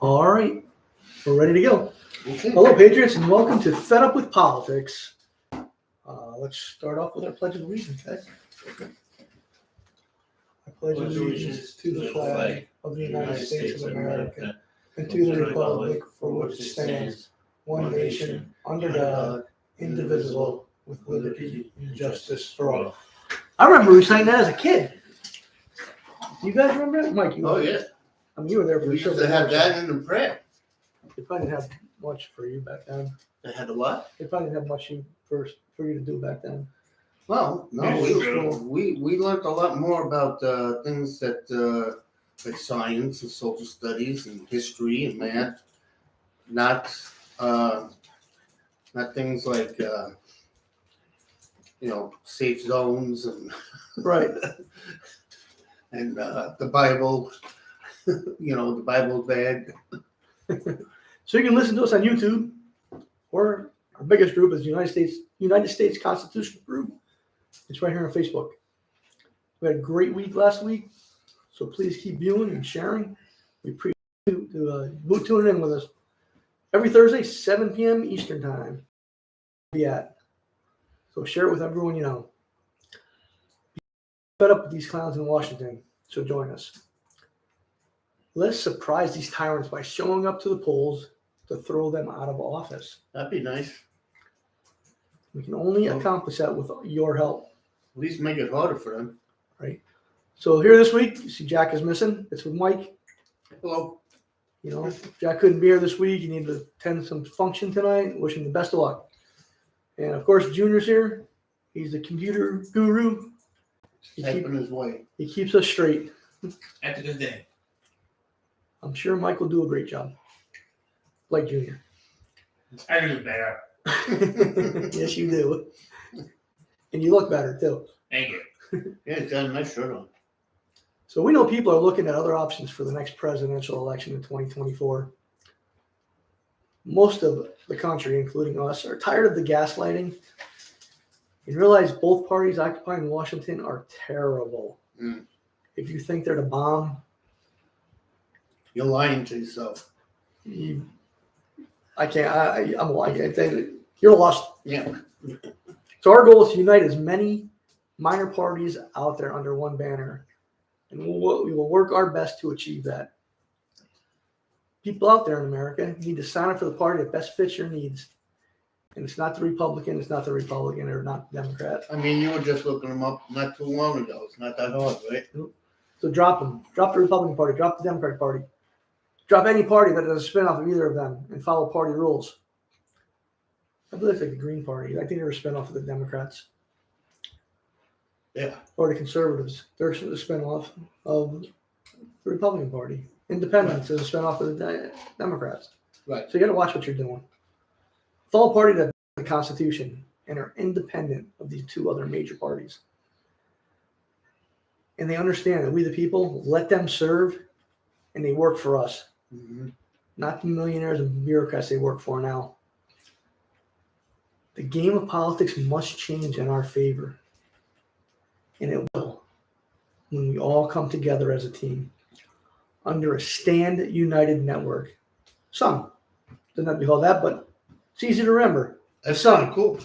All right, we're ready to go. Okay. Hello, Patriots, and welcome to Fed Up with Politics. Let's start off with our Pledge of Allegiance, guys. I pledge allegiance to the flag of the United States of America and to the republic for which it stands, one nation, under God, indivisible, with liberty and justice for all. I remember reciting that as a kid. Do you guys remember that? Mike, you Oh, yeah. I mean, you were there for We sure. used to have that in the prayer. They probably didn't have much for you back then. They had a what? They probably didn't have much for you to do back then. Well, no, Yeah, we learned a lot more about things that like science and social studies and history and math. Not things like safe zones and Right. and the Bible. The Bible's bad. So you can listen to us on YouTube, or our biggest group is United States Constitutional Group. It's right here on Facebook. We had a great week last week, so please keep viewing and sharing. We appreciate you to tuning in with us every Thursday, 7 p.m. Eastern Time. Be at. So share it with everyone you know. Fed up with these clowns in Washington, so join us. Let's surprise these tyrants by showing up to the polls to throw them out of office. That'd be nice. We can only accomplish that with your help. At least make it harder for them. Right. So here this week, you see Jack is missing. It's with Mike. Hello. Jack couldn't be here this week. He needed to attend some function tonight. Wish him the best of luck. And of course, Junior's here. He's the computer guru. Typing his way. He keeps us straight. That's a good thing. I'm sure Mike will do a great job. Like Junior. I can do better. Yes, you do. And you look better, too. Thank you. Yeah, he's got a nice shirt on. So we know people are looking at other options for the next presidential election in 2024. Most of the country, including us, are tired of the gaslighting and realize both parties occupying Washington are terrible. Mm. If you think they're the bomb, You're lying to yourself. I can't. I'm lying. I think you're lost. Yeah. So our goal is to unite as many minor parties out there under one banner, and we will work our best to achieve that. People out there in America need to sign up for the party that best fits your needs. And it's not the Republican, or not the Democrat. I mean, you were just looking them up not too long ago. It's not that hard, right? So drop them. Drop the Republican Party. Drop the Democratic Party. Drop any party that is a spinoff of either of them and follow party rules. I believe it's like the Green Party. I think they're a spinoff of the Democrats. Yeah. Or the Conservatives. They're a spinoff of the Republican Party. Independence is a spinoff of the Democrats. Right. So you got to watch what you're doing. Follow a party that the Constitution and are independent of these two other major parties. And they understand that we, the people, let them serve and they work for us. Mm-hmm. Not the millionaires and bureaucrats they work for now. The game of politics must change in our favor. And it will when we all come together as a team under a Stand United network. Some. Doesn't have to be called that, but it's easy to remember. That's kind of cool.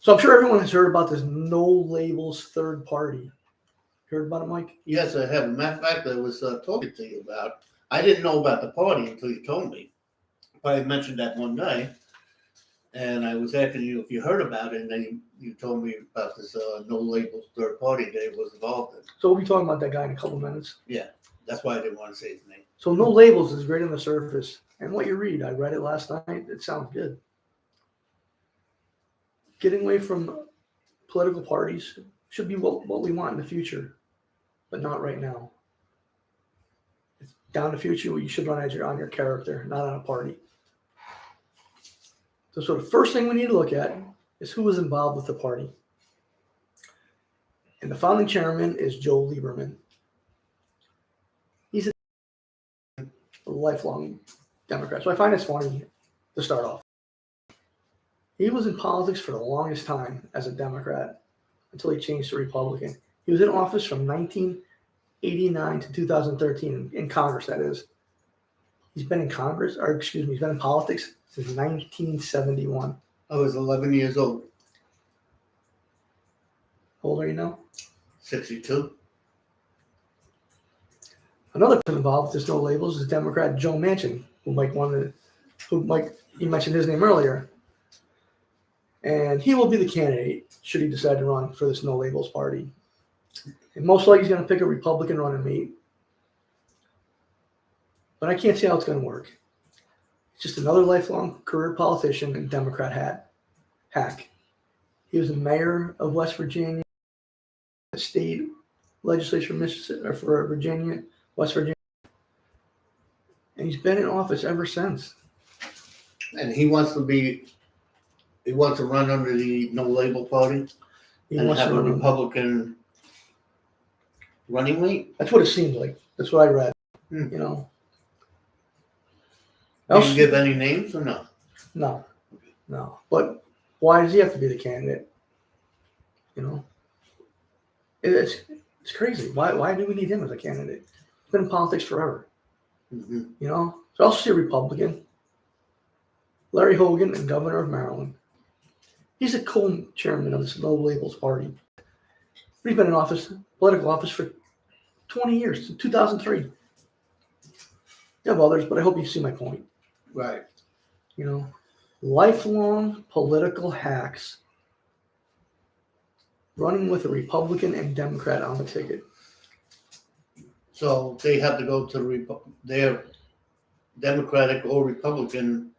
So I'm sure everyone has heard about this no labels third party. Heard about it, Mike? Yes, I have. Matter of fact, I was talking to you about. I didn't know about the party until you told me. But I mentioned that one night, and I was asking you if you heard about it, and then you told me about this no labels third party that it was involved in. So we'll be talking about that guy in a couple minutes. Yeah, that's why I didn't want to say his name. So no labels is great on the surface. And what you read, I read it last night. It sounds good. Getting away from political parties should be what we want in the future, but not right now. It's down the future. You should run on your character, not on a party. So the first thing we need to look at is who was involved with the party. And the founding chairman is Joe Lieberman. He's a lifelong Democrat. So I find this funny to start off. He was in politics for the longest time as a Democrat until he changed to Republican. He was in office from 1989 to 2013 in Congress, that is. He's been in Congress, or excuse me, he's been in politics since 1971. I was 11 years old, How old are you now? 62. Another person involved with this no labels is Democrat Joe Manchin, you mentioned his name earlier. And he will be the candidate should he decide to run for this no labels party. And most likely he's going to pick a Republican running mate. But I can't see how it's going to work. It's just another lifelong career politician and Democrat hack. He was the mayor of West Virginia, the state legislature for Virginia, West Virginia. And he's been in office ever since. And he wants to run under the no label party He and wants have to a run. Republican running mate. That's what it seems like. That's what I read. Hmm. You know. Did you give any names or no? No. But why does he have to be the candidate? You know, it's crazy. Why do we need him as a candidate? He's been in politics forever. Mm-hmm. You know. So I'll see a Republican, Larry Hogan, and Governor of Maryland. He's a co-chairman of this no labels party. He's been in political office for 20 years, since 2003. You have others, but I hope you see my point. Right. You know, lifelong political hacks running with a Republican and Democrat on the ticket. So they have to go to their Democratic or Republican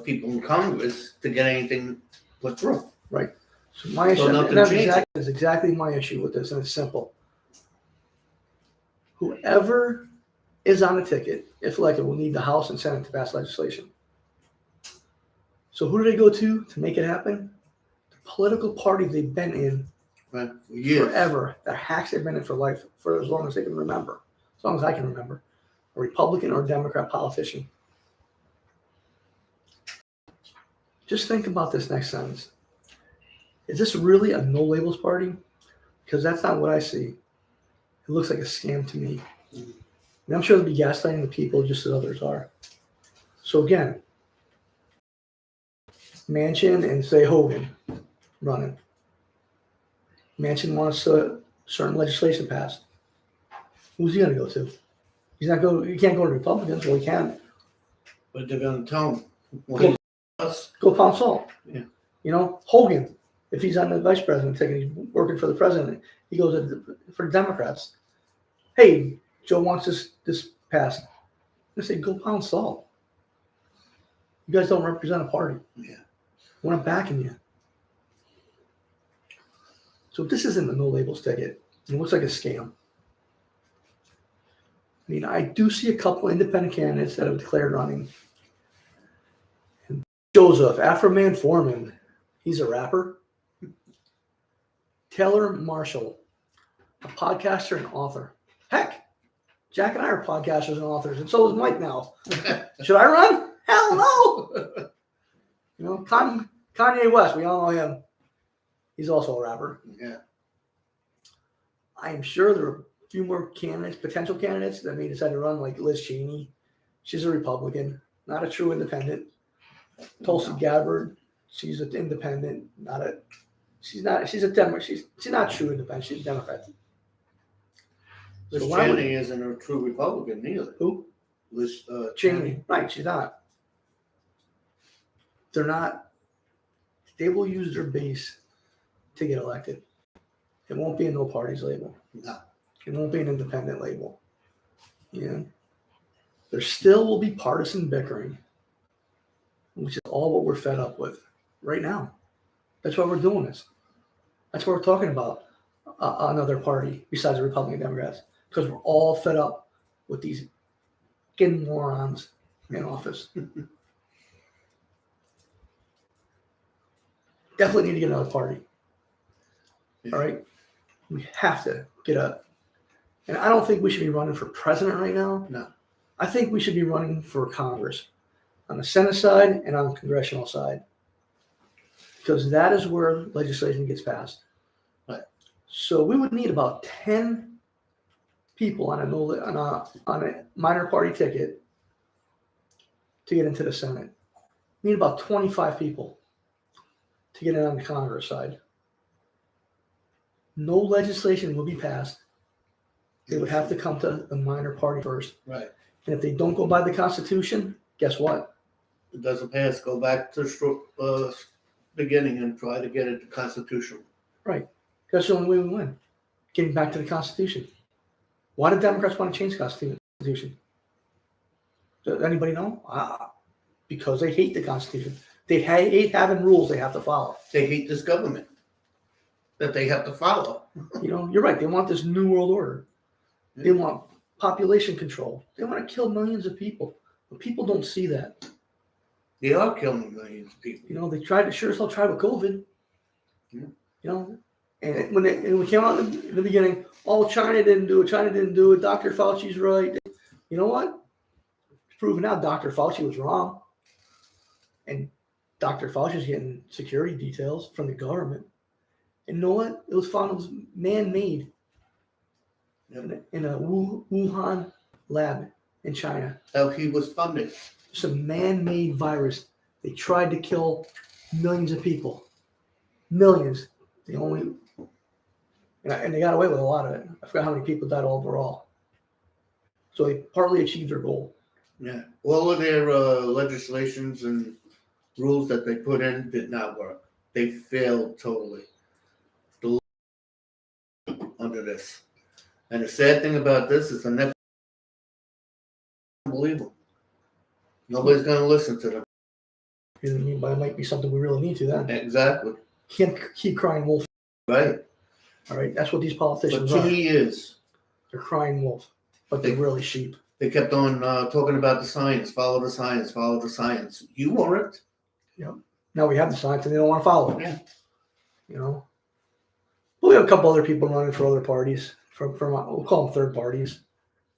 people in Congress to get anything put through. Right. So my issue, nothing and changes. that's exactly my issue with this, and it's simple. Whoever is on the ticket, if elected, will need the House and Senate to pass legislation. So who do they go to make it happen? The political party they've been in Right. For years. forever. The hacks they've been in for life, for as long as they can remember, as long as I can remember. A Republican or Democrat politician. Just think about this next sentence. Is this really a no labels party? Because that's not what I see. It looks like a scam to me. And I'm sure they'll be gaslighting the people just as others are. So again, Manchin and say Hogan running. Manchin wants certain legislation passed. Who's he going to go to? He can't go to Republicans. Well, he can. But they're going to tell him. Go- Go pound salt. Yeah. You know, Hogan, if he's on the vice president ticket, he's working for the president, he goes for the Democrats. Hey, Joe wants this passed. I say, go pound salt. You guys don't represent a party. Yeah. We're not backing you. So this isn't a no labels ticket. It looks like a scam. I mean, I do see a couple independent candidates that have declared running. And Joseph, Afro-Man Foreman, he's a rapper. Taylor Marshall, a podcaster and author. Heck, Jack and I are podcasters and authors, and so is Mike now. Should I run? Hell no! You know, Kanye West, we all know him. He's also a rapper. Yeah. I am sure there are a few more potential candidates that may decide to run, like Liz Cheney. She's a Republican, not a true independent. Tulsi Gabbard, she's an independent, she's a Democrat. She's not true independent. She's a Democrat. Liz So why would- Cheney isn't a true Republican either. Who? Liz Cheney. Right, she's not. They're not. They will use their base to get elected. It won't be a no parties label. No. It won't be an independent label. Yeah. There still will be partisan bickering, which is all what we're fed up with right now. That's why we're doing this. That's why we're talking about another party besides the Republican Democrats, because we're all fed up with these fucking morons in office. Definitely need to get another party. All right? We have to get up. And I don't think we should be running for president right now. No. I think we should be running for Congress on the Senate side and on the congressional side. Because that is where legislation gets passed. Right. So we would need about 10 people on a minor party ticket to get into the Senate. We need about 25 people to get in on the Congress side. No legislation will be passed. They would have to come to the minor party first. Right. And if they don't go by the Constitution, guess what? It doesn't pass. Go back to beginning and try to get it to constitutional. That's the only way we win. Getting back to the Constitution. Why do Democrats want to change the Constitution? Does anybody know? Because they hate the Constitution. They hate having rules they have to follow. They hate this government that they have to follow. You're right. They want this new world order. They want population control. They want to kill millions of people. But people don't see that. They are killing millions of people. They tried to sure as hell try with COVID. Yeah. And when it came out in the beginning, China didn't do it. Dr. Fauci's right. You know what? It's proven now Dr. Fauci was wrong. And Dr. Fauci's getting security details from the government. And you know what? It was found it was man-made in a Wuhan lab in China. How he was funded. It's a man-made virus. They tried to kill millions of people. Millions. And they got away with a lot of it. I forgot how many people died overall. So they partly achieved their goal. Yeah. All of their legislations and rules that they put in did not work. They failed totally under this. And the sad thing about this is the next unbelievable. Nobody's going to listen to them. But it might be something we really need to then. Exactly. Can't keep crying wolf. Right. All right. That's what these For politicians 2 are. years, They're crying wolf, but they're really sheep. they kept on talking about the science. Follow the science. Follow the science. You weren't. Now we have the science and they don't want to follow it. Yeah. But we have a couple other people running for other parties. From we'll call them third parties.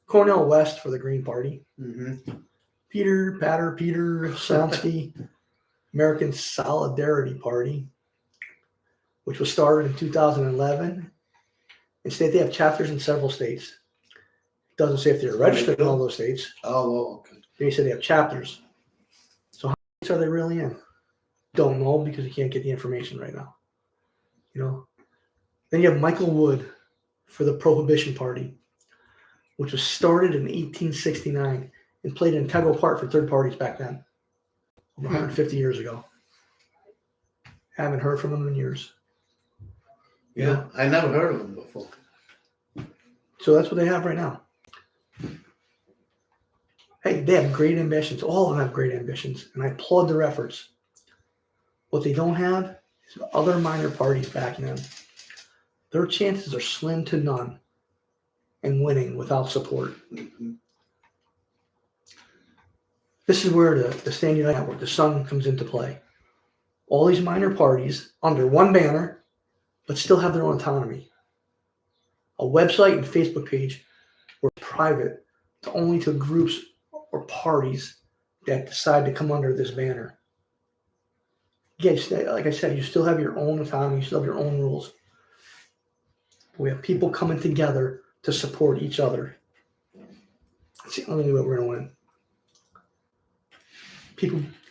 Cornel West for the Green Party. Mm-hmm. Peter Sonsky, American Solidarity Party, which was started in 2011. Instead, they have chapters in several states. It doesn't say if they're registered in all those states. Oh, okay. They say they have chapters. So how many states are they really in? Don't know because you can't get the information right now. Then you have Michael Wood for the Prohibition Party, which was started in 1869 and played an integral part for third parties back then, over 150 years ago. Haven't heard from them in years. Yeah, I never heard of them before. So that's what they have right now. Hey, they have great ambitions. All of them have great ambitions, and I applaud their efforts. What they don't have is other minor parties backing them. Their chances are slim to none in winning without support. Mm-hmm. This is where the Stand United Network, the Sun, comes into play. All these minor parties under one banner, but still have their own autonomy. A website and Facebook page were private only to groups or parties that decide to come under this banner. Again, like I said, you still have your own autonomy, you still have your own rules. We have people coming together to support each other. It's the only way we're going to win.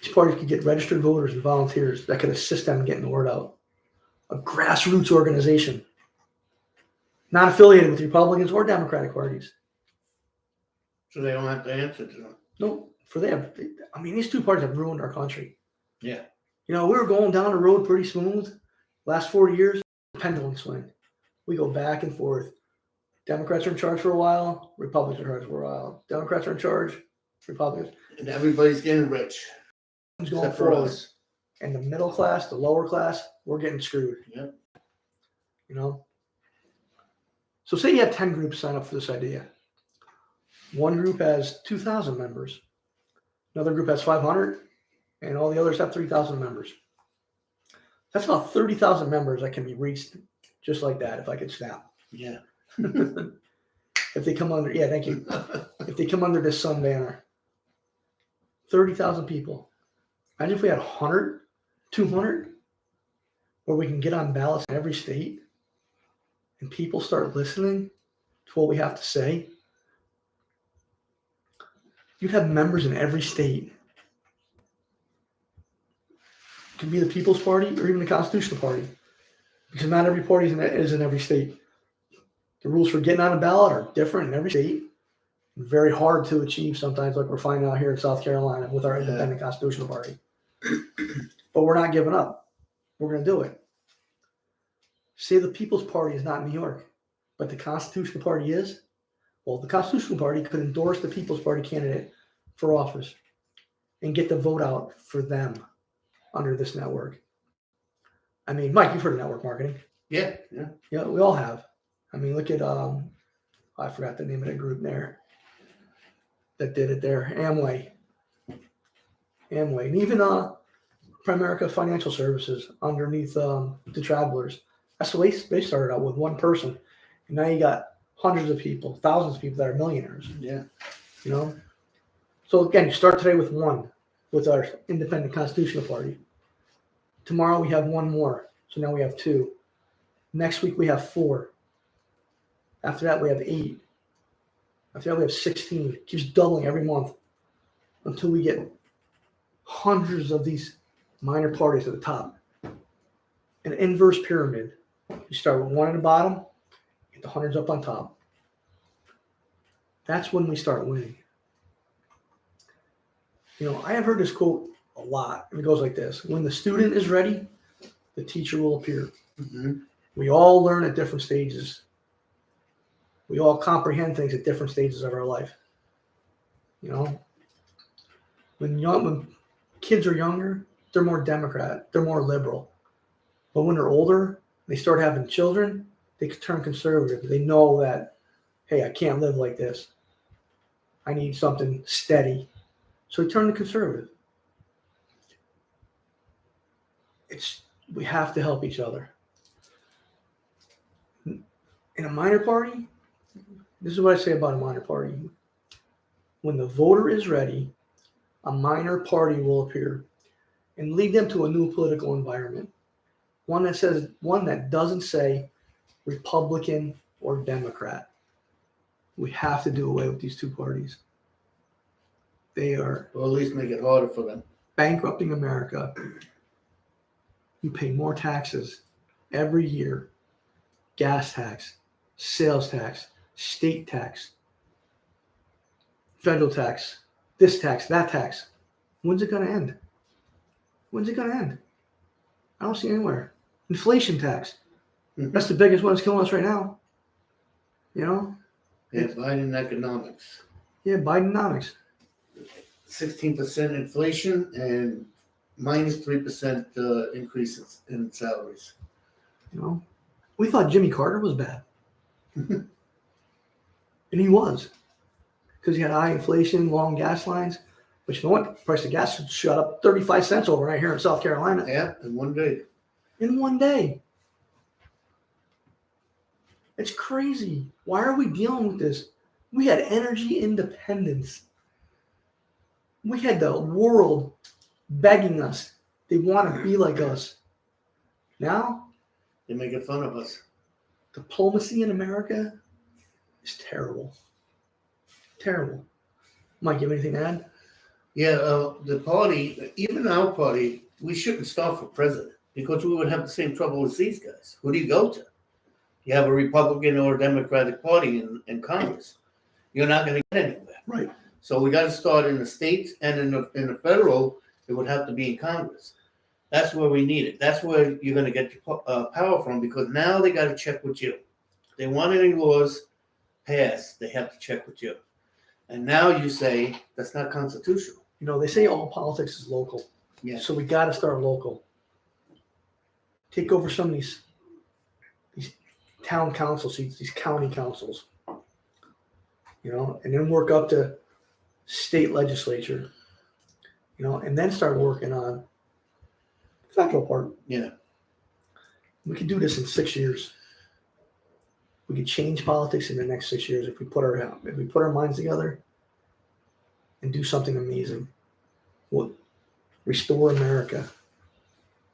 These parties could get registered voters and volunteers that could assist them in getting the word out. A grassroots organization, not affiliated with Republicans or Democratic parties. So they don't have to answer to them. No, for them. These two parties have ruined our country. Yeah. We were going down the road pretty smooth. Last 40 years, pendulum swing. We go back and forth. Democrats are in charge for a while. Republicans are in charge for a while. Democrats are in charge. Republicans. And everybody's getting rich. Who's going Except for forward? us. And the middle class, the lower class, we're getting screwed. Yep. So say you have 10 groups sign up for this idea. One group has 2,000 members. Another group has 500. And all the others have 3,000 members. That's about 30,000 members that can be reached just like that if I could snap. Yeah. If they come under, yeah, thank you. If they come under this Sun banner, 30,000 people. Imagine if we had 100, 200, where we can get on ballots in every state and people start listening to what we have to say. You'd have members in every state can be the People's Party or even the Constitutional Party, because not every party is in every state. The rules for getting on a ballot are different in every state. Very hard to achieve sometimes, like we're finding out here in South Carolina with our independent Constitutional Party. But we're not giving up. We're going to do it. Say the People's Party is not in New York, but the Constitutional Party is. Well, the Constitutional Party could endorse the People's Party candidate for office and get the vote out for them under this network. I mean, Mike, you've heard of network marketing. Yeah. Yeah, we all have. I mean, look at I forgot the name of the group there that did it there. Amway, and even Primerica Financial Services underneath the Travelers. That's the way they started out, with one person, and now you got hundreds of people, thousands of people that are millionaires. Yeah. You know. So again, you start today with one, with our independent Constitutional Party. Tomorrow we have one more, so now we have two. Next week we have 4. After that we have 8. After that we have 16. It keeps doubling every month until we get hundreds of these minor parties at the top. An inverse pyramid. You start with one at the bottom, get the hundreds up on top. That's when we start winning. You know, I have heard this quote a lot, and it goes like this: when the student is ready, the teacher will appear. Mm-hmm. We all learn at different stages. We all comprehend things at different stages of our life. You know, when kids are younger, they're more Democrat, they're more liberal. But when they're older, they start having children, they can turn conservative. They know that, hey, I can't live like this. I need something steady. So they turn to conservative. We have to help each other. In a minor party, this is what I say about a minor party. When the voter is ready, a minor party will appear and lead them to a new political environment. One that doesn't say Republican or Democrat. We have to do away with these two parties. They are Or at least make it harder for them. bankrupting America. You pay more taxes every year. Gas tax, sales tax, state tax, federal tax, this tax, that tax. When's it going to end? When's it going to end? I don't see anywhere. Inflation tax. Mhm. That's the biggest one that's killing us right now. You know? Yeah, Biden economics. Yeah, Bidenomics. 16% inflation and minus 3% increases in salaries. You know? We thought Jimmy Carter was bad. And he was. Because he had high inflation, long gas lines. But you know what? The price of gas shot up 35 cents overnight here in South Carolina. Yeah, in one day. In one day. It's crazy. Why are we dealing with this? We had energy independence. We had the world begging us. They want to be like us. Now, They're making fun of us. diplomacy in America is terrible. Terrible. Mike, you have anything to add? Yeah, the party, even our party, we shouldn't start for president because we would have the same trouble as these guys. Who do you go to? You have a Republican or a Democratic party in Congress. You're not going to get anywhere. Right. So we got to start in the states and in the federal. It would have to be in Congress. That's where we need it. That's where you're going to get your power from, because now they got to check with you. They want any laws passed, they have to check with you. And now you say that's not constitutional. You know, they say all politics is local. Yeah. So we got to start local. Take over some of these town council seats, these county councils. You know, and then work up to state legislature. You know, and then start working on the federal part. Yeah. We could do this in 6 years. We could change politics in the next 6 years if we put our minds together and do something amazing. We'll restore America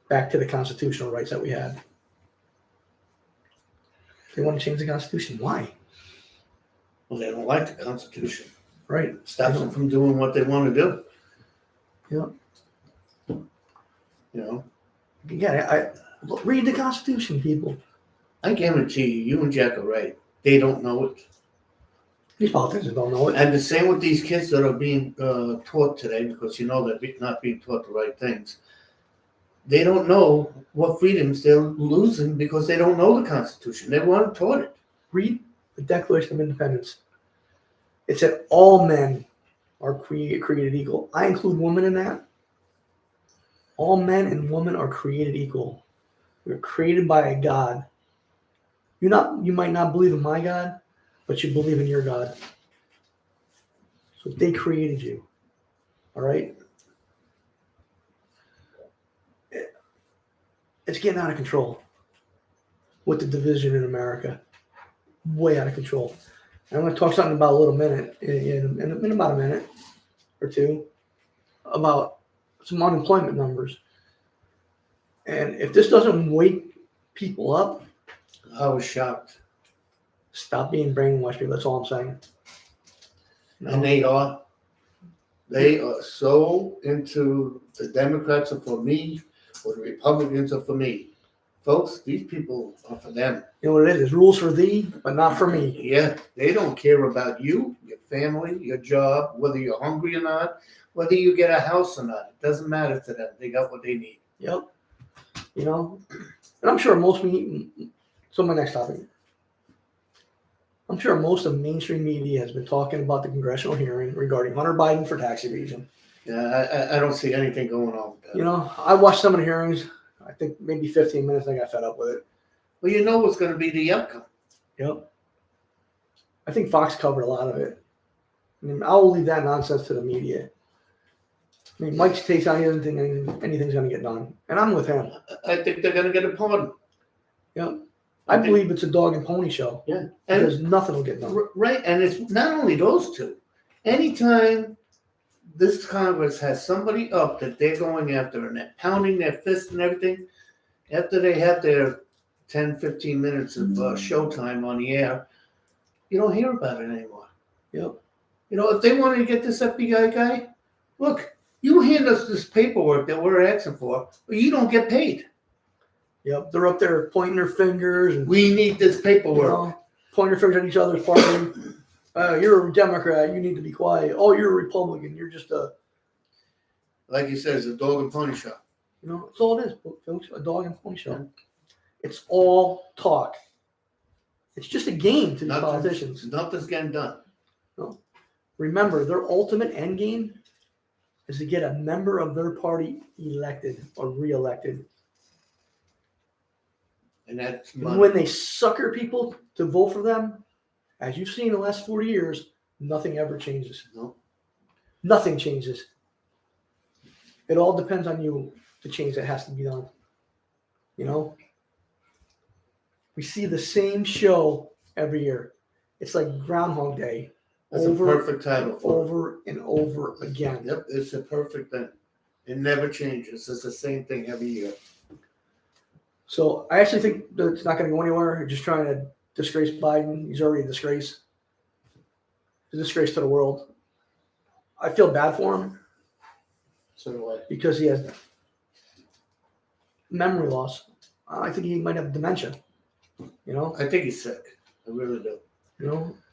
back to the constitutional rights that we had. They want to change the Constitution. Why? Well, they don't like the Constitution. Right. Stops them from doing what they want to do. Yeah. You know, Yeah, read the Constitution, people. I guarantee you and Jack are right. They don't know it. These politicians don't know it. And the same with these kids that are being taught today, because you know they're not being taught the right things. They don't know what freedoms they're losing because they don't know the Constitution. They weren't taught it. Read the Declaration of Independence. It said all men are created equal. I include women in that. All men and women are created equal. We're created by a God. You might not believe in my God, but you believe in your God. So they created you. All right? It's getting out of control with the division in America. Way out of control. And I'm going to talk something about a little minute, in about a minute or two, about some unemployment numbers. And if this doesn't wake people up, I was shocked. stop being brainwashed. That's all I'm saying. And they are so into the Democrats are for me or the Republicans are for me. Folks, these people are for them. You know what it is? It's rules for thee, but not for me. Yeah, they don't care about you, your family, your job, whether you're hungry or not, whether you get a house or not. It doesn't matter to them. They got what they need. Yep. You know, and I'm sure so my next topic. I'm sure most of mainstream media has been talking about the congressional hearing regarding Hunter Biden for tax evasion. Yeah, I don't see anything going on with that. You know, I watched some of the hearings. I think maybe 15 minutes. I got fed up with it. Well, you know what's going to be the outcome. Yep. I think Fox covered a lot of it. I mean, I'll leave that nonsense to the media. I mean, Mike's takes on anything, anything's going to get done. And I'm with him. I think they're going to get a pardon. Yep. I believe it's a dog and pony show. Yeah. Because nothing will get done. Right, and it's not only those two. Anytime this Congress has somebody up that they're going after and they're pounding their fists and everything, after they have their 10, 15 minutes of showtime on the air, you don't hear about it anymore. Yep. You know, if they wanted to get this FBI guy, look, you hand us this paperwork that we're asking for, but you don't get paid. Yep. They're up there pointing their fingers and We need this paperwork. pointing their fingers at each other's party. You're a Democrat. You need to be quiet. Oh, you're a Republican. You're just a, Like you said, it's a dog and pony show. you know, that's all it is, folks. A dog and pony show. It's all talk. It's just a game to these politicians. Nothing's getting done. Remember, their ultimate end game is to get a member of their party elected or reelected. And that's And money. when they sucker people to vote for them, as you've seen in the last 40 years, nothing ever changes. No. Nothing changes. It all depends on you, the change that has to be done. You know? We see the same show every year. It's like Groundhog Day. That's over a perfect title for it. over and over again. Yep, it's a perfect thing. It never changes. It's the same thing every year. So I actually think that it's not going to go anywhere. They're just trying to disgrace Biden. He's already a disgrace. He's a disgrace to the world. I feel bad for him So do I. because he has memory loss. I think he might have dementia. You know, I think he's sick. I really do.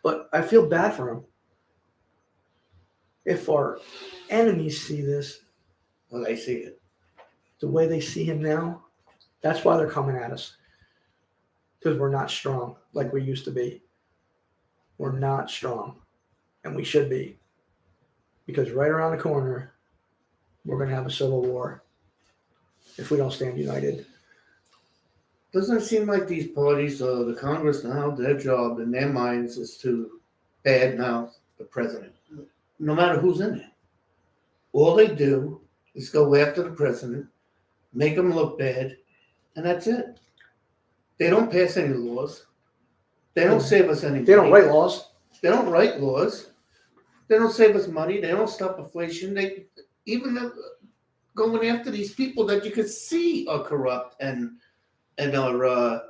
But I feel bad for him. If our enemies see this Well, I see it. the way they see him now, that's why they're coming at us. Because we're not strong like we used to be. We're not strong. And we should be. Because right around the corner, we're going to have a civil war if we don't stand united. Doesn't it seem like these parties, the Congress now, their job in their minds is to badmouth the president, no matter who's in it. All they do is go after the president, make him look bad, and that's it. They don't pass any laws. They don't save us any money. They don't write laws. They don't write laws. They don't save us money. They don't stop inflation. They even going after these people that you could see are corrupt and are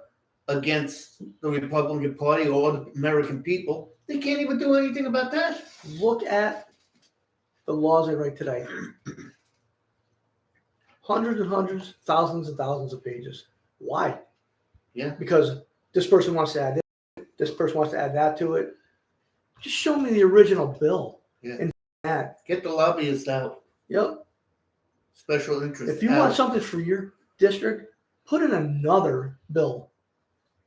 against the Republican Party or the American people. They can't even do anything about that. Look at the laws they write today. hundreds and hundreds, thousands and thousands of pages. Why? Yeah. Because this person wants to add this person wants to add that to it. Just show me the original bill. Yeah. And that. Get the lobbyists out. Yep. Special interest. If you want something for your district, put in another bill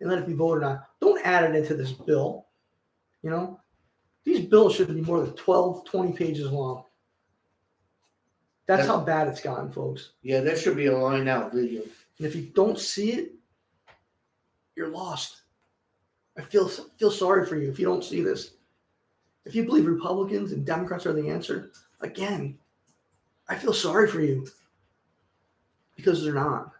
and let it be voted on. Don't add it into this bill. You know, these bills shouldn't be more than 12, 20 pages long. That's how bad it's gotten, folks. Yeah, there should be a line out video. And if you don't see it, you're lost. I feel sorry for you if you don't see this. If you believe Republicans and Democrats are the answer, again, I feel sorry for you. Because they're not.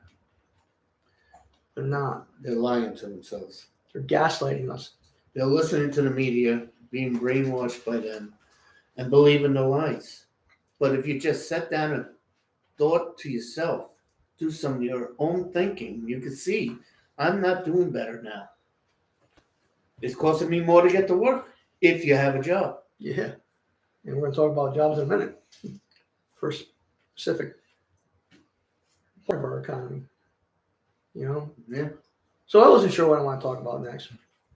They're not. They're lying to themselves. They're gaslighting us. They're listening to the media, being brainwashed by them, and believing the lies. But if you just sat down and thought to yourself, do some of your own thinking, you could see, I'm not doing better now. It's costing me more to get to work if you have a job. Yeah. And we're going to talk about jobs in a minute. For a specific part of our economy. You know? Yeah. So I wasn't sure what I want to talk about next.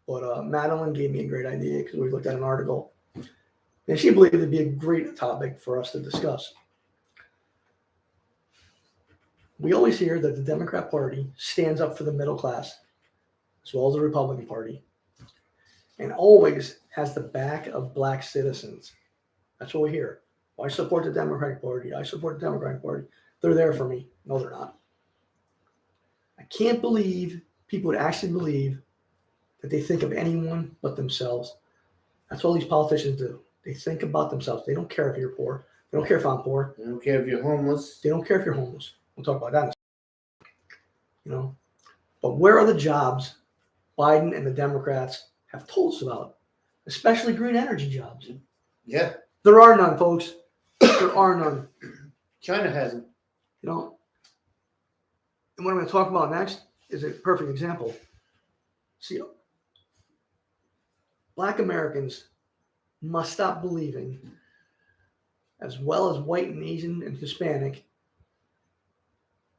But Madeline gave me a great idea because we looked at an article. And she believed it'd be a great topic for us to discuss. We always hear that the Democrat Party stands up for the middle class, as well as the Republican Party, and always has the back of black citizens. That's what we hear. I support the Democratic Party. I support the Democratic Party. They're there for me. No, they're not. I can't believe people would actually believe that they think of anyone but themselves. That's all these politicians do. They think about themselves. They don't care if you're poor. They don't care if I'm poor. I don't care if you're homeless. They don't care if you're homeless. We'll talk about that in a second. You know, but where are the jobs Biden and the Democrats have told us about, especially green energy jobs? Yeah. There are none, folks. There are none. China hasn't. You know, and what I'm going to talk about next is a perfect example. See, Black Americans must stop believing, as well as white and Asian and Hispanic,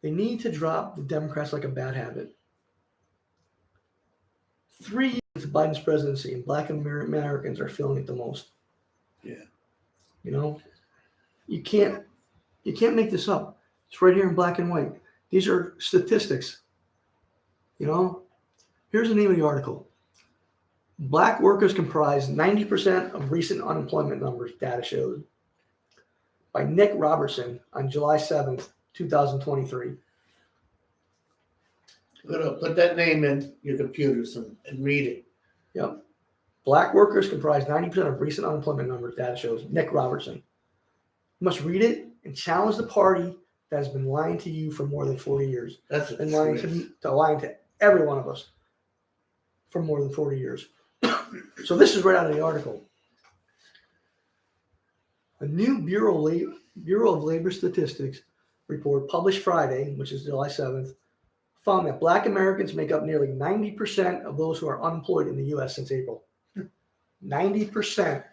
they need to drop the Democrats like a bad habit. 3 years into Biden's presidency, and Black Americans are feeling it the most. Yeah. You know, you can't make this up. It's right here in black and white. These are statistics. You know, here's the name of the article. Black workers comprise 90% of recent unemployment numbers, data showed, by Nick Robertson on July 7th, 2023. Put that name in your computers and read it. Yep. Black workers comprise 90% of recent unemployment numbers, data shows. Nick Robertson. You must read it and challenge the party that has been lying to you for more than 40 years. That's a And lying to every one of us for more than 40 years. So this is right out of the article. A new Bureau of Labor Statistics report published Friday, which is July 7th, found that Black Americans make up nearly 90% of those who are unemployed in the U.S. since April. 90%.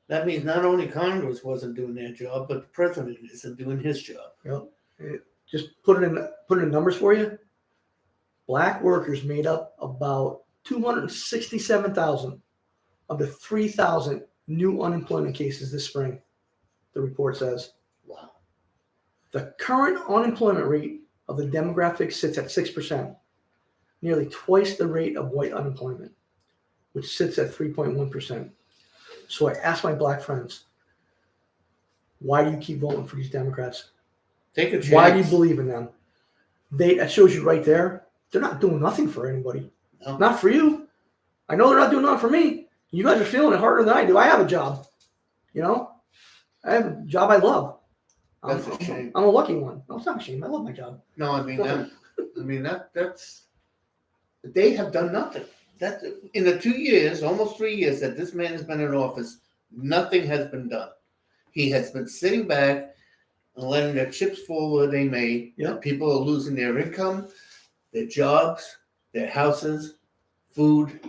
That means not only Congress wasn't doing their job, but the president isn't doing his job. Yep. Just put it in numbers for you. Black workers made up about 267,000 of the 3,000 new unemployment cases this spring, the report says. Wow. The current unemployment rate of the demographic sits at 6%, nearly twice the rate of white unemployment, which sits at 3.1%. So I asked my black friends, why do you keep voting for these Democrats? Take a chance. Why do you believe in them? That shows you right there. They're not doing nothing for anybody. No. Not for you. I know they're not doing nothing for me. You guys are feeling it harder than I do. I have a job. You know? I have a job I love. That's a shame. I'm a lucky one. No, it's not a shame. I love my job. No, that's they have done nothing. That in the 2 years, almost 3 years that this man has been in office, nothing has been done. He has been sitting back and letting their chips fall where they may. Yep. People are losing their income, their jobs, their houses, food,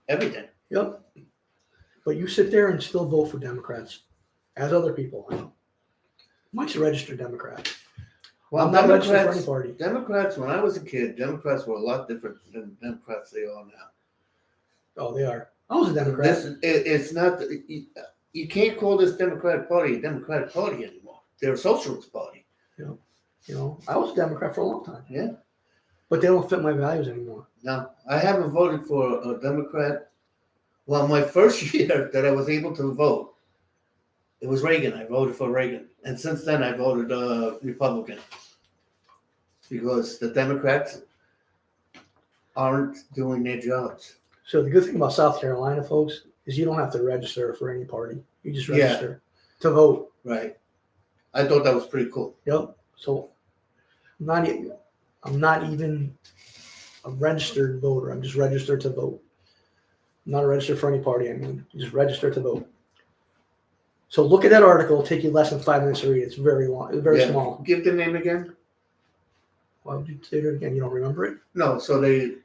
everything. Yep. But you sit there and still vote for Democrats, as other people. I know. Mike's a registered Democrat. Well, I'm not registered for any Democrats, party. Democrats, when I was a kid, Democrats were a lot different than Democrats they are now. Oh, they are. I was a Democrat. It's not, you can't call this Democratic Party a Democratic Party anymore. They're a socialist party. You know, I was a Democrat for a long time. Yeah. But they don't fit my values anymore. No, I haven't voted for a Democrat. Well, my first year that I was able to vote, it was Reagan. I voted for Reagan. And since then, I voted Republican. Because the Democrats aren't doing their jobs. So the good thing about South Carolina, folks, is you don't have to register for any party. You just register to vote. Right. I thought that was pretty cool. Yep. So I'm not even a registered voter. I'm just registered to vote. I'm not registered for any party. I mean, just register to vote. So look at that article. It'll take you less than 5 minutes to read. It's very long. It's very Yeah. small. Give the name again. Why would you say that again? You don't remember it? No, so they,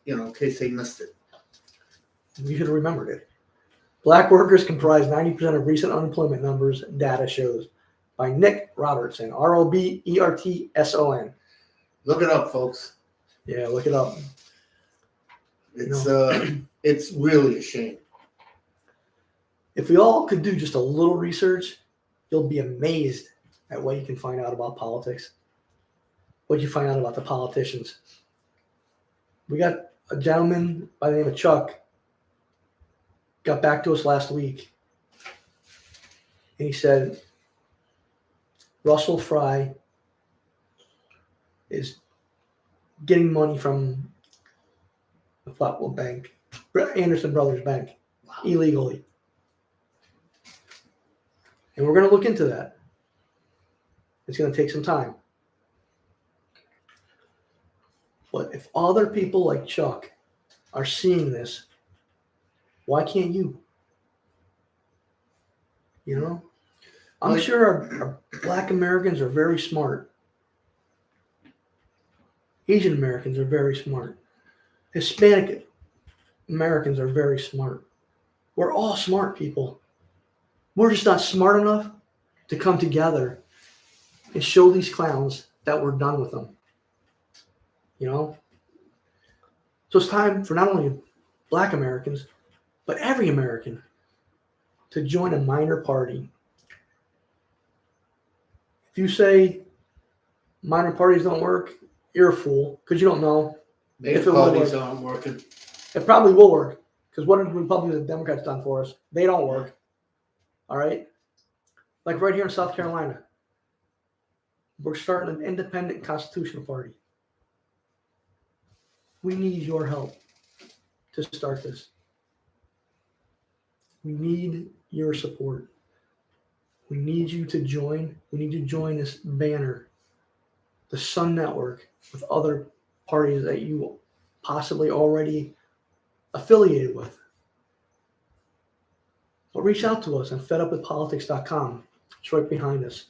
in case they missed it. You should have remembered it. Black workers comprise 90% of recent unemployment numbers, data shows. By Nick Robertson, Robertson. Look it up, folks. Yeah, look it up. It's it's really a shame. If we all could do just a little research, you'll be amazed at what you can find out about politics, what you find out about the politicians. We got a gentleman by the name of Chuck, got back to us last week, and he said Russell Fry is getting money from the Flatwell Bank, Anderson Brothers Bank, illegally. And we're going to look into that. It's going to take some time. But if other people like Chuck are seeing this, why can't you? You know? I'm sure our Black Americans are very smart. Asian Americans are very smart. Hispanic Americans are very smart. We're all smart people. We're just not smart enough to come together and show these clowns that we're done with them. You know? So it's time for not only Black Americans, but every American to join a minor party. If you say minor parties don't work, you're a fool because you don't know. Maybe If it will parties work. aren't working. It probably will work because what have the Republicans and Democrats done for us? They don't work. All right? Like right here in South Carolina, we're starting an independent constitutional party. We need your help to start this. We need your support. We need you to join. We need you to join this banner, the Sun Network, with other parties that you possibly already affiliated with. But reach out to us on fedupwithpolitics.com. It's right behind us.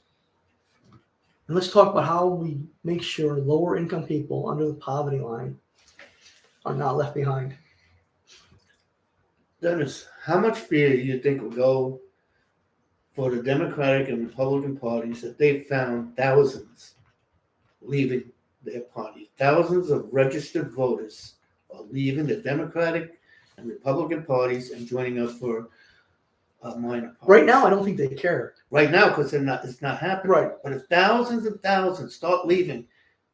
And let's talk about how we make sure lower income people under the poverty line are not left behind. Dennis, how much fear do you think will go for the Democratic and Republican parties if they found thousands leaving their party? Thousands of registered voters are leaving the Democratic and Republican parties and joining us for minor parties. Right now, I don't think they care. Right now, because it's not happening. Right. But if thousands and thousands start leaving,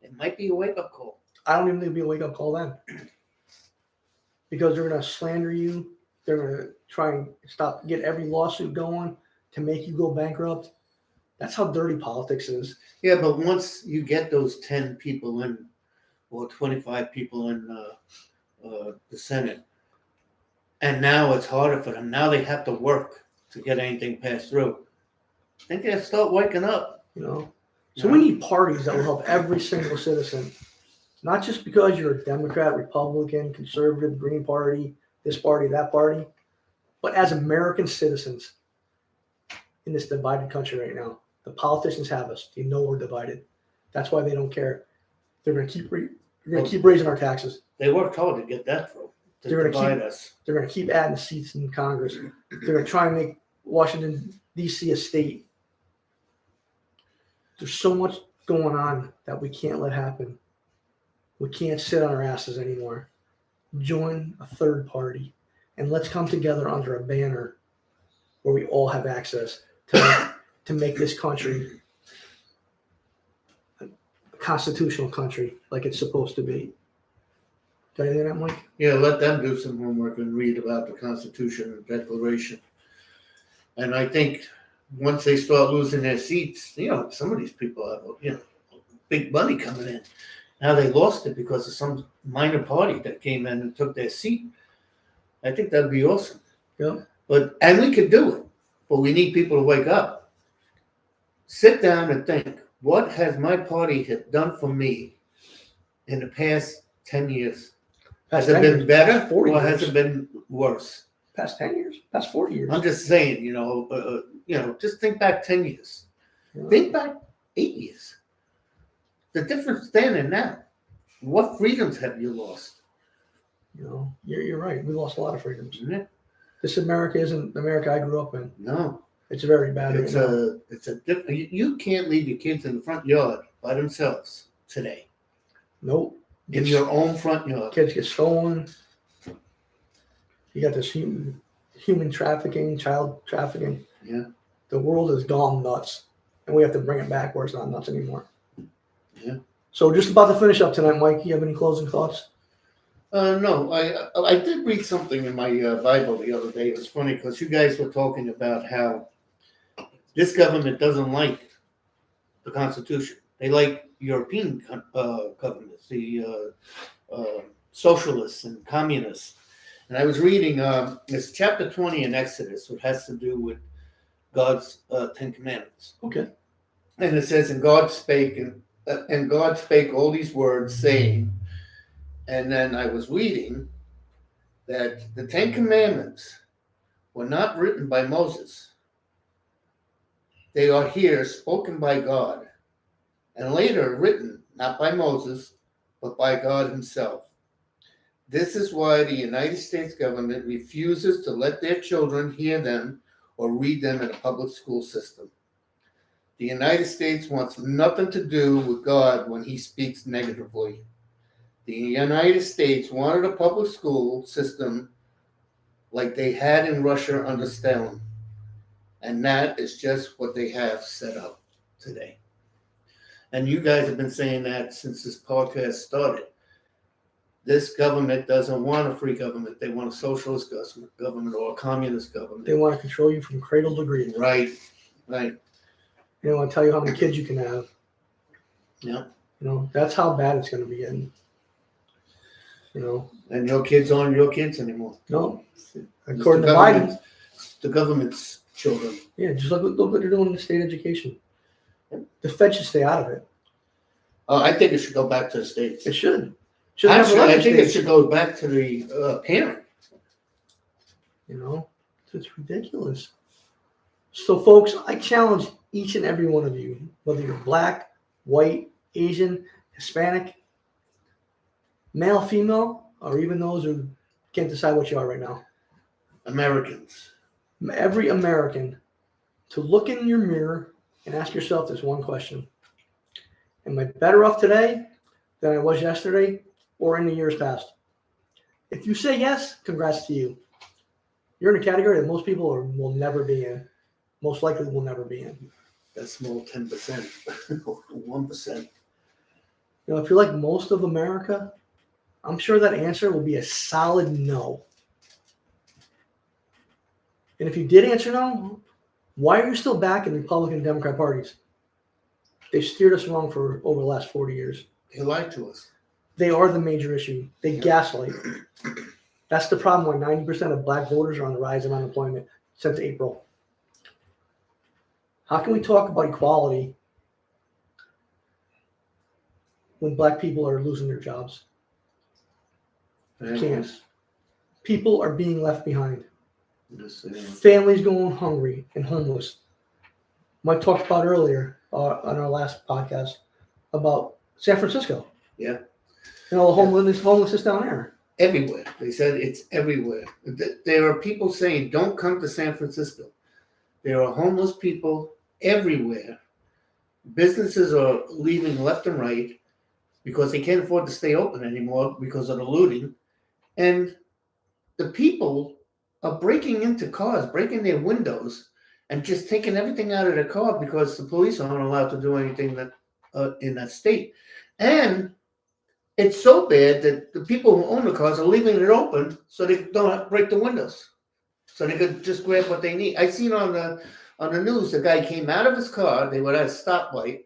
it might be a wake-up call. I don't even think it'll be a wake-up call then. Because they're going to slander you. They're going to try and get every lawsuit going to make you go bankrupt. That's how dirty politics is. Yeah, but once you get those 10 people in, or 25 people in the Senate, and now it's harder for them. Now they have to work to get anything passed through. I think they start waking up. You know, so we need parties that will help every single citizen, not just because you're a Democrat, Republican, conservative, Green Party, this party, that party, but as American citizens in this divided country right now. The politicians have us. They know we're divided. That's why they don't care. They're going to keep raising our taxes. They worked hard to get that through. To They're gonna divide us. They're going to keep adding seats in Congress. They're going to try and make Washington, D.C. a state. There's so much going on that we can't let happen. We can't sit on our asses anymore. Join a third party and let's come together under a banner where we all have access to make this country a constitutional country like it's supposed to be. Got anything on that, Mike? Yeah, let them do some homework and read about the Constitution and Declaration. And I think once they start losing their seats, some of these people have, big money coming in. Now they lost it because of some minor party that came in and took their seat. I think that'd be awesome. Yeah. And we could do it, but we need people to wake up. Sit down and think, what has my party done for me in the past 10 years? Has it been better or has it been worse? Past 10 years? Past 40 years? I'm just saying, just think back 10 years. Yeah. Think back 8 years. The difference then and now. What freedoms have you lost? You're right. We lost a lot of freedoms. Isn't it? This America isn't the America I grew up in. No. It's very bad. It's a different. You can't leave your kids in the front yard by themselves today. Nope. In your own front yard. Kids get stolen. You got this human trafficking, child trafficking. Yeah. The world has gone nuts, and we have to bring it back where it's not nuts anymore. Yeah. So just about to finish up tonight, Mike. You have any closing thoughts? No, I did read something in my Bible the other day. It was funny because you guys were talking about how this government doesn't like the Constitution. They like European governments, the socialists and communists. And I was reading, it's chapter 20 in Exodus, which has to do with God's 10 Commandments. Okay. And it says, and God spake all these words, saying, and then I was reading that the 10 Commandments were not written by Moses. They are here spoken by God, and later written not by Moses, but by God himself. This is why the United States government refuses to let their children hear them or read them in a public school system. The United States wants nothing to do with God when he speaks negatively. The United States wanted a public school system like they had in Russia under Stalin. And that is just what they have set up today. And you guys have been saying that since this podcast started. This government doesn't want a free government. They want a socialist government or a communist government. They want to control you from cradle to grave. Right. They want to tell you how many kids you can have. Yeah. That's how bad it's going to be getting. And your kids aren't your kids anymore. No. It's According the to government's- Biden. The government's children. Yeah, just look what they're doing in state education. The Fed should stay out of it. I think it should go back to the states. It should. Should have Actually, I elected think it states. should go back to the parent. It's ridiculous. So, folks, I challenge each and every one of you, whether you're black, white, Asian, Hispanic, male, female, or even those who can't decide what you are right now. Americans. Every American to look in your mirror and ask yourself this one question. Am I better off today than I was yesterday or in the years past? If you say yes, congrats to you. You're in a category that most people will never be in. Most likely will never be in. That small 10%, 1%. If you're like most of America, I'm sure that answer will be a solid no. And if you did answer no, why are you still back in the Republican and Democrat parties? They've steered us wrong for over the last 40 years. They lied to us. They are the major issue. They gaslight. That's the problem why 90% of black voters are on the rise of unemployment since April. How can we talk about equality when black people are losing their jobs? Can't. People are being left behind. Families going hungry and homeless. Mike talked about earlier on our last podcast about San Francisco. Yeah. The homelessness down there. Everywhere. They said it's everywhere. There are people saying, don't come to San Francisco. There are homeless people everywhere businesses are leaving left and right because they can't afford to stay open anymore because of the looting. And the people are breaking into cars, breaking their windows, and just taking everything out of their car because the police aren't allowed to do anything that in that state. And it's so bad that the people who own the cars are leaving it open so they don't have to break the windows, so they could just grab what they need. I seen on the news, the guy came out of his car. They were at a stoplight.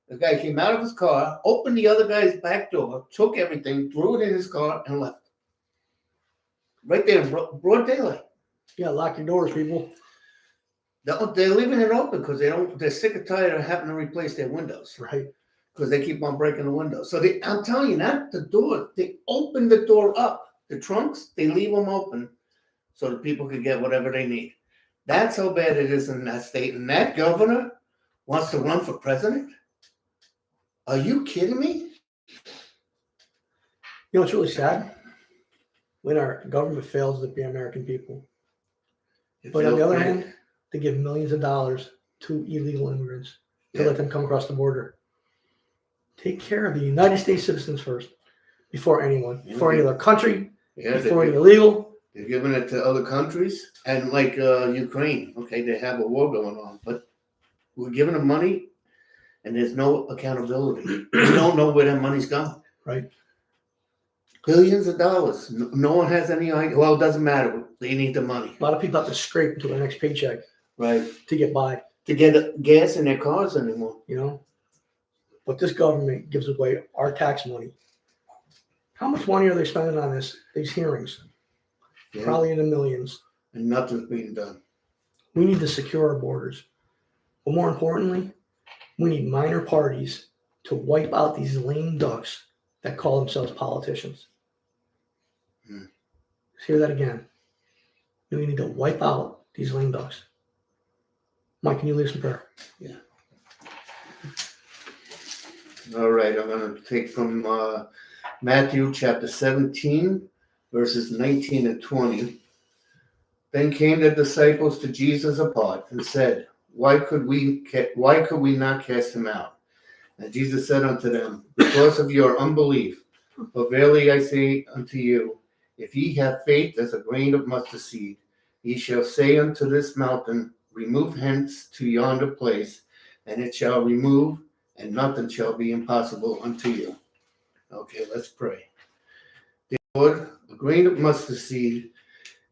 The guy came out of his car, opened the other guy's back door, took everything, threw it in his car, and left. Right there in broad daylight. Yeah, lock your doors, people. They're leaving it open because they're sick and tired of having to replace their windows Right. because they keep on breaking the windows. So I'm telling you, not the door. They open the door up. The trunks, they leave them open so the people can get whatever they need. That's how bad it is in that state. And that governor wants to run for president? Are you kidding me? You know what's really sad? When our government fails the American people. But on the other hand, they give millions of dollars to illegal immigrants to let them come across the border. Take care of the United States citizens first, before anyone, before any other country, before any illegal. They're giving it to other countries, and like Ukraine, okay, they have a war going on, but we're giving them money, and there's no accountability. We don't know where that money's going. Right. Billions of dollars. No one has any idea. Well, it doesn't matter. They need the money. A lot of people have to scrape until their next paycheck Right. to get by, To get gas in their cars anymore. you know? But this government gives away our tax money. How much money are they spending on these hearings? Yeah. Probably in the millions. And nothing's being done. We need to secure our borders. But more importantly, we need minor parties to wipe out these lame ducks that call themselves politicians. Let's hear that again. We need to wipe out these lame ducks. Mike, can you lead us in prayer? Yeah. All right, I'm going to take from Matthew chapter 17, verses 19 and 20. Then came the disciples to Jesus apart and said, Why could we not cast him out? And Jesus said unto them, Because of your unbelief. For verily I say unto you, if ye have faith as a grain of mustard seed, ye shall say unto this mountain, Remove hence to yonder place, and it shall remove, and nothing shall be impossible unto you. Okay, let's pray. Dear Lord, a grain of mustard seed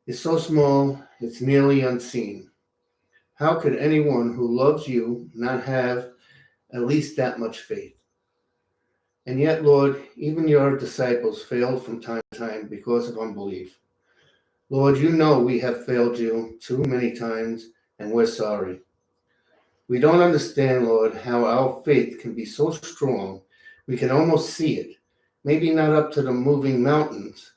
is so small, it's nearly unseen. How could anyone who loves you not have at least that much faith? And yet, Lord, even your disciples failed from time to time because of unbelief. Lord, you know we have failed you too many times, and we're sorry. We don't understand, Lord, how our faith can be so strong. We can almost see it. Maybe not up to the moving mountains,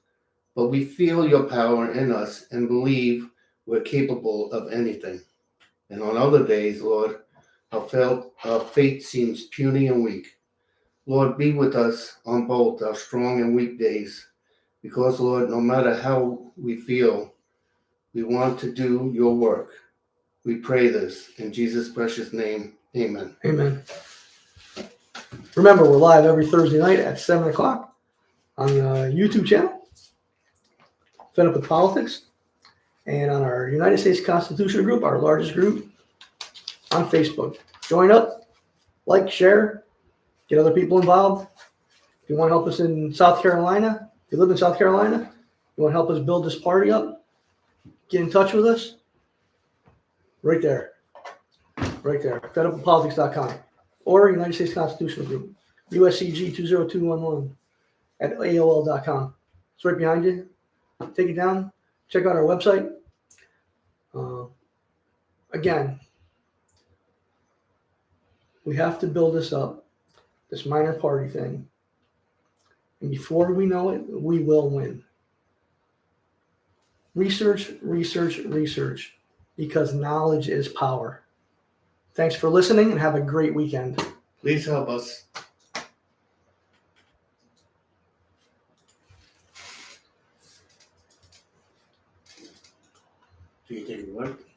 but we feel your power in us and believe we're capable of anything. And on other days, Lord, our faith seems puny and weak. Lord, be with us on both our strong and weak days, because, Lord, no matter how we feel, we want to do your work. We pray this in Jesus' precious name. Amen. Amen. Remember, we're live every Thursday night at 7 o'clock on the YouTube channel, Fed Up with Politics, and on our United States Constitution group, our largest group, on Facebook. Join up, like, share, get other people involved. If you want to help us in South Carolina, if you live in South Carolina, you want to help us build this party up, get in touch with us. Right there, fedupwithpolitics.com, or United States Constitutional Group, USCG 20211 at AOL.com. It's right behind you. Take it down. Check out our website. Again, we have to build this up, this minor party thing. And before we know it, we will win. Research, because knowledge is power. Thanks for listening and have a great weekend. Please help us. Do you think it worked?